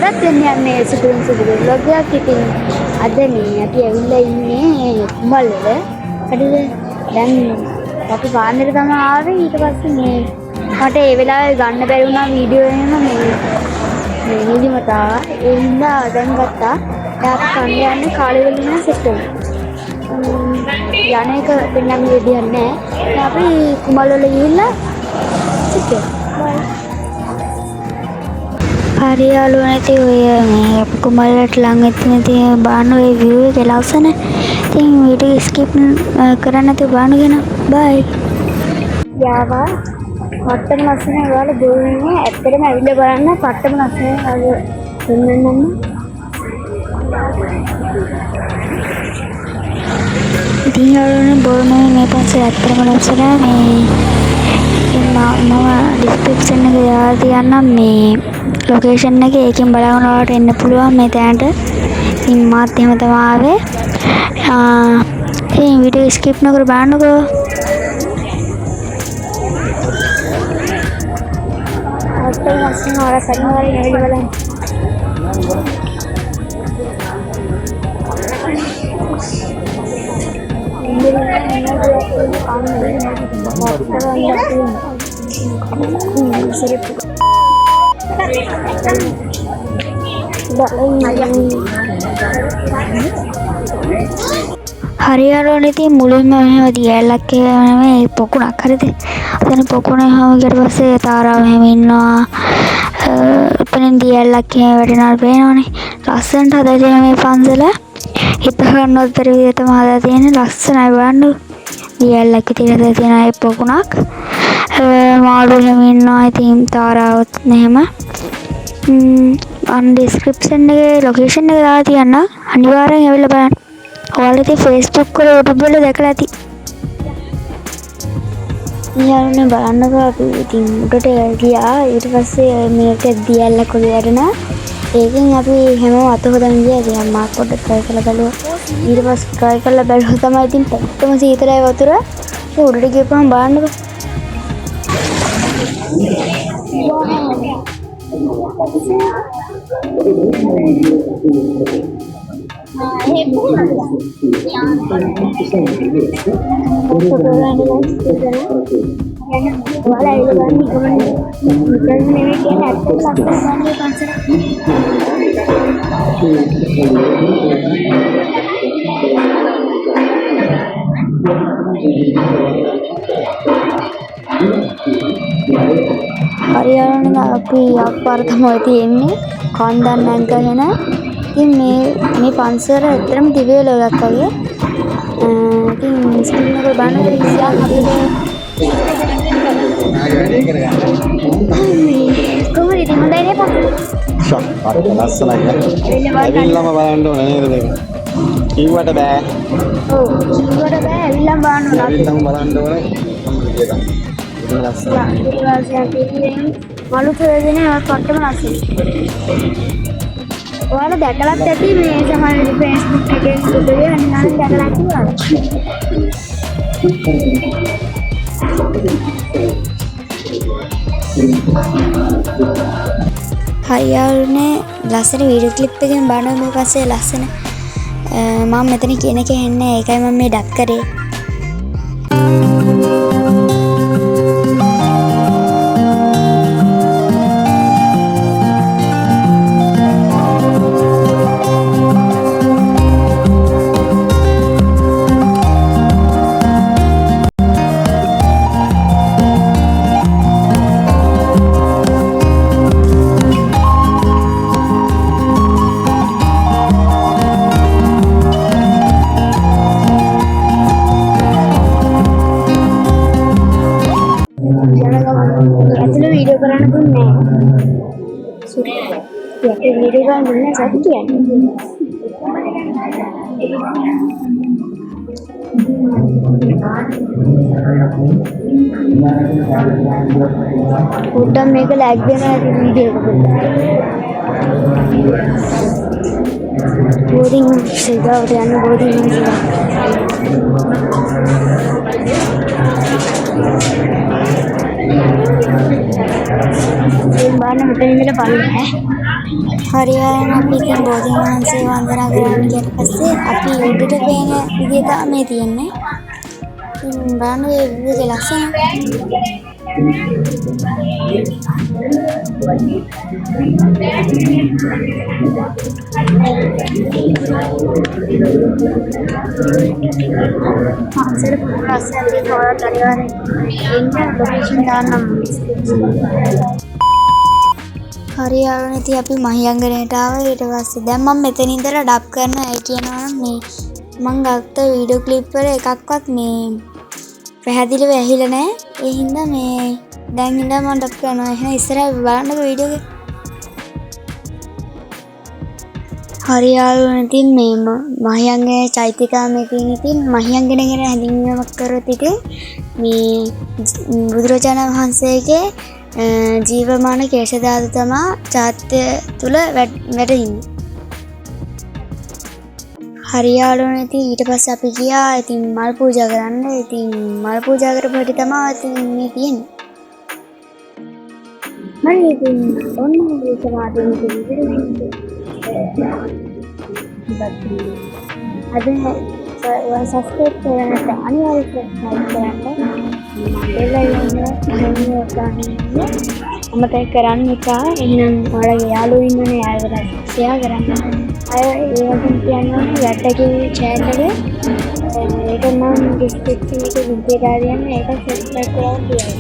අදත් යන්නේ සුදුන් බ්ලොග් එකක්. ඉතින් අද මේ අපි ඇවිල්ලා ඉන්නේ කුමල් වල. හරිද? දැන් අපි පාන්දර තමයි ආවේ. ඊට පස්සේ මේ මට ඒ වෙලාවේ ගන්න බැරි වුණා වීඩියෝ එහෙම මේ නිදිමත ආවා. ඒ හින්දා දැන් ගත්තා. ඊට කන්න යන්නේ කාලේ වෙලින් සෙට් වෙනවා. යන්නේක දෙන්නම් විදියක් නැහැ. අපි කුමල් වල ගිහිල්ලා සෙට් වෙනවා. හරි යාළුවනේ ඉතින් ඔය මේ කුමල්ලට ළඟ තියෙන බාන ඔය view එක ලස්සන. ඉතින් වීඩියෝ ස්කිප් කරන්න නැතුව බලන්න. බයි. යාවා පට්ටම ලස්සන ඔයාලා දෙන්නේ ඇත්තටම ඇවිල්ලා බලන්න පට්ටම ලස්සන අර දෙන්නන්න. ඉතින් යාළුවනේ බොරුනේ මේ පස්සේ ඇත්තටම ලස්සන මේ මම ඩිස්ක්‍රිප්ෂන් එකේ දාලා තියන්නම් මේ ලොකේෂන් එක. ඒකෙන් බලන්න ඔයාලට එන්න පුළුවන් මේ තැනට. ඉතින් මාත් එහෙම තමයි ආවේ. ඉතින් වීඩියෝ ස්කිප් නොකර බලන්නකෝ. අත්තර ලස්සන ඔයාලා සම්මාරේ නෙවෙයි බලන්න. හරියාරෝනේ ඉතින් මුලින්ම මෙහෙම දියැලක් නෙමෙයි පොකුණක් හරිද? එතන පොකුණේ හැම ඊට පස්සේ තාරාව මෙහෙම ඉන්නවා. එතනින් දියැලක් එහෙම වැටෙනවා පේනවනේ. ලස්සනට හදලා තියෙන මේ පන්සල. හිත ගන්නවත් බැරි විදිහට තමයි හදලා තියෙන්නේ. ලස්සනයි බලන්න. දියැලක් විතර හදලා තියෙන ඒ පොකුණක්. මාළු එහෙම ඉන්නවා. ඉතින් තාරාවත් එහෙම. අන්න ඩිස්ක්‍රිප්ෂන් එකේ ලොකේෂන් එක දාලා තියන්න. අනිවාර්යෙන් ඇවිල්ලා බලන්න. ඔයාලා ඉතින් Facebook වල YouTube වල දැකලා ඇති. ඊයන්නේ බලන්නකෝ අපි ඉතින් උඩට ගියා. ඊට පස්සේ මේක දියැලක් වගේ වැඩනා. ඒකෙන් අපි හැමෝම අත හොදන්න ගියා. ඉතින් මාත් පොඩ්ඩක් try කරලා බලුවා. ඊට පස්සේ try කරලා බැලුවා තමයි ඉතින් පැත්තම සීතලයි වතුර. ඒ උඩට ගිහපුවම බලන්නකෝ. හරියාරෝනේ අපි අක්පාර තමයි තියෙන්නේ කන්දන් නැගගෙන. ඉතින් මේ පන්සල ඇත්තටම දිව්‍ය ලෝකයක් වගේ. ඉතින් ස්ක්‍රීන් එක බලන්න ඉතින් අපිට කොහොමද ඉතින් හොඳයි නේද? ෂොක් ලස්සනයි. ඇවිල්ලාම බලන්න ඕනේ නේද මේක? කිව්වට බෑ. ඔව් කිව්වට බෑ. ඇවිල්ලාම බලන්න ඕනේ. ඇවිල්ලාම බලන්න ඕනේ. ලස්සනයි. මලු ප්‍රයෝජනේ පට්ටම ලස්සනයි. ඔයාලා දැකලත් ඇති මේ සමහර Facebook එකේ සුදුවේ අනිවාර්යෙන් දැකලා තියෙනවා. හරියාරුනේ ලස්සන වීඩියෝ ක්ලිප් එකකින් බලන මේ පස්සේ ලස්සන මම මෙතන කියන එක එන්නේ ඒකයි මම මේ ඩක් කරේ. ඇතුළේ වීඩියෝ කරන්න දුන්නේ නැහැ. සුරේ වීඩියෝ කරන්න දුන්නේ නැහැ සත්‍ය කියන්නේ. පොඩ්ඩක් මේක ලැග් වෙනවා වීඩියෝ එක. බෝඩින් සේදාවට යන්න බෝඩින් ඔන්න මෙතන ඉඳලා බලන්න. හරියටම අපි ඉතින් බෝධීන් වහන්සේ වන්දනා කරන්න ගියට පස්සේ අපි උඩට පේන විදිය තමයි මේ තියෙන්නේ. ඉතින් බලන්න මේ විදිය ලස්සන. අන්සර පුරාසයෙන් තෝරා ගන්න ඉන්න ලොකේෂන් දාන්නම්. හරියටම ඉතින් අපි මහියංගනයට ආවා. ඊට පස්සේ දැන් මම මෙතන ඉඳලා ඩබ් කරනවා. ඒ කියනවා නම් මේ මම ගත්ත වීඩියෝ ක්ලිප් වල එකක්වත් මේ පැහැදිලිව ඇහිලා නැහැ. ඒ හින්දා මේ දැන් ඉඳන් මම ඩබ් කරනවා. එහෙනම් ඉස්සරහ බලන්නකෝ වීඩියෝ එක. හරියාලුන ඉතින් මේ මහියංගනේ චෛත්‍යකාමයේ තියෙන ඉතින් මහියංගන ගැන හැඳින්වීමක් කරොත් ඉතින් මේ බුදුරජාණන් වහන්සේගේ ජීවමාන කේශ ධාතු තමයි චෛත්‍ය තුල වැඩින්නේ. හරියාලුන ඉතින් ඊට පස්සේ අපි ගියා ඉතින් මල් පූජා කරන්න. ඉතින් මල් පූජා කරපු හැටි තමයි ඉතින් මේ තියෙන්නේ. මම ඉතින් ඔන්න මේ සමාධියෙන් ඉතින් අද සස්පෙක්ට් කරනට අනිවාර්යයෙන් කරන්න අමතක කරන්න එපා. එහෙනම් ඔයාලගේ යාළුවෝ ඉන්නනේ යාළුවලා ෂෙයා කරන්න. අය ඒ වගේ කියනවා වැටකේ channel එක ඒක නම් ඩිස්ක්‍රිප්ෂන් එකේ ලින්ක් එක දාලා යන්න ඒක සබ්ස්ක්‍රයිබ් කරලා තියන්න.